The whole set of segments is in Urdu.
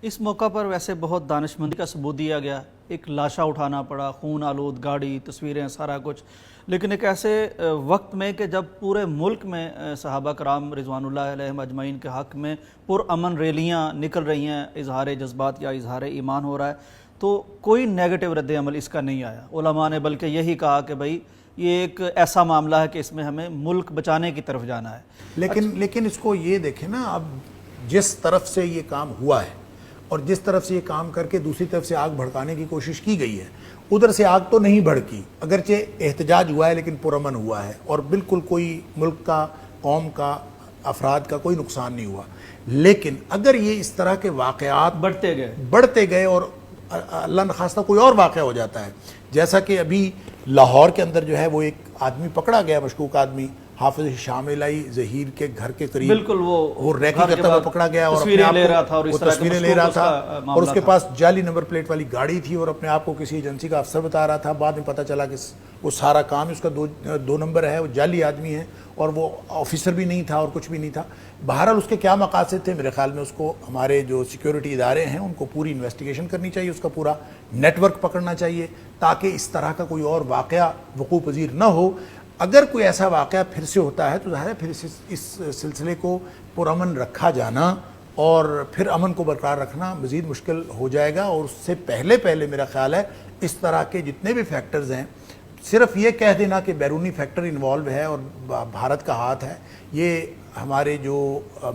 اس موقع پر ویسے بہت دانشمندی کا ثبوت دیا گیا، ایک لاشا اٹھانا پڑا، خون آلود گاڑی، تصویریں، سارا کچھ، لیکن ایک ایسے وقت میں کہ جب پورے ملک میں صحابہ کرام رضوان اللہ علیہم اجمعین کے حق میں پرامن ریلیاں نکل رہی ہیں، اظہار جذبات یا اظہار ایمان ہو رہا ہے، تو کوئی نیگیٹو رد عمل اس کا نہیں آیا۔ علماء نے بلکہ یہی کہا کہ بھئی یہ ایک ایسا معاملہ ہے کہ اس میں ہمیں ملک بچانے کی طرف جانا ہے۔ لیکن اس کو یہ دیکھیں نا، اب جس طرف سے یہ کام ہوا ہے اور جس طرف سے یہ کام کر کے دوسری طرف سے آگ بھڑکانے کی کوشش کی گئی ہے، ادھر سے آگ تو نہیں بھڑکی، اگرچہ احتجاج ہوا ہے لیکن پرامن ہوا ہے اور بالکل کوئی ملک کا، قوم کا، افراد کا کوئی نقصان نہیں ہوا۔ لیکن اگر یہ اس طرح کے واقعات بڑھتے گئے اور اللہ نخواستہ کوئی اور واقعہ ہو جاتا ہے، جیسا کہ ابھی لاہور کے اندر جو ہے وہ ایک آدمی پکڑا گیا، مشکوک آدمی، حافظ ہشام الہی ظہیر کے گھر کے قریب، بالکل وہ ریکی کرتا ہوا پکڑا گیا اور تصویریں لے رہا تھا اور اس کے پاس جعلی نمبر پلیٹ والی گاڑی تھی اور اپنے آپ کو کسی ایجنسی کا افسر بتا رہا تھا۔ بعد میں پتہ چلا کہ وہ سارا کام اس کا دو نمبر ہے، وہ جعلی آدمی ہے اور وہ آفیسر بھی نہیں تھا اور کچھ بھی نہیں تھا۔ بہرحال اس کے کیا مقاصد تھے، میرے خیال میں اس کو ہمارے جو سیکیورٹی ادارے ہیں ان کو پوری انویسٹیگیشن کرنی چاہیے، اس کا پورا نیٹ ورک پکڑنا چاہیے تاکہ اس طرح کا کوئی اور واقعہ وقوع پذیر نہ ہو۔ اگر کوئی ایسا واقعہ پھر سے ہوتا ہے تو ظاہر ہے پھر اس سلسلے کو پرامن رکھا جانا اور پھر امن کو برقرار رکھنا مزید مشکل ہو جائے گا۔ اور اس سے پہلے میرا خیال ہے اس طرح کے جتنے بھی فیکٹرز ہیں، صرف یہ کہہ دینا کہ بیرونی فیکٹر انوالو ہے اور بھارت کا ہاتھ ہے، یہ ہمارے جو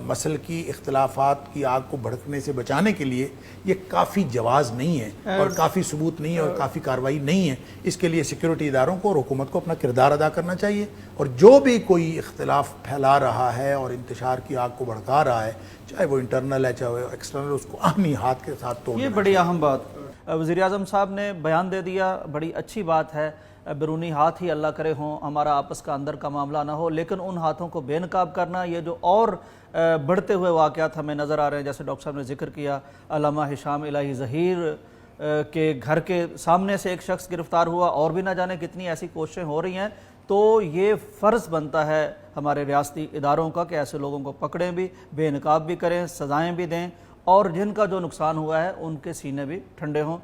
مسلکی اختلافات کی آگ کو بھڑکنے سے بچانے کے لیے یہ کافی جواز نہیں ہے اور کافی ثبوت نہیں ہے اور کافی کارروائی نہیں ہے۔ اس کے لیے سیکیورٹی اداروں کو اور حکومت کو اپنا کردار ادا کرنا چاہیے، اور جو بھی کوئی اختلاف پھیلا رہا ہے اور انتشار کی آگ کو بھڑکا رہا ہے، چاہے وہ انٹرنل ہے چاہے وہ ایکسٹرنل، اس کو اہمی ہاتھ کے ساتھ توڑنا۔ یہ بڑی اہم بات وزیر اعظم صاحب نے بیان دے دیا، بڑی اچھی بات ہے۔ بیرونی ہاتھ ہی اللہ کرے ہوں، ہمارا آپس کا اندر کا معاملہ نہ ہو، لیکن ان ہاتھوں کو بے نقاب کرنا، یہ جو اور بڑھتے ہوئے واقعات ہمیں نظر آ رہے ہیں، جیسے ڈاکٹر صاحب نے ذکر کیا، علامہ ہشام الہی ظہیر کے گھر کے سامنے سے ایک شخص گرفتار ہوا، اور بھی نہ جانے کتنی ایسی کوششیں ہو رہی ہیں، تو یہ فرض بنتا ہے ہمارے ریاستی اداروں کا کہ ایسے لوگوں کو پکڑیں بھی، بے نقاب بھی کریں، سزائیں بھی دیں، اور جن کا جو نقصان ہوا ہے ان کے سینے بھی ٹھنڈے ہوں۔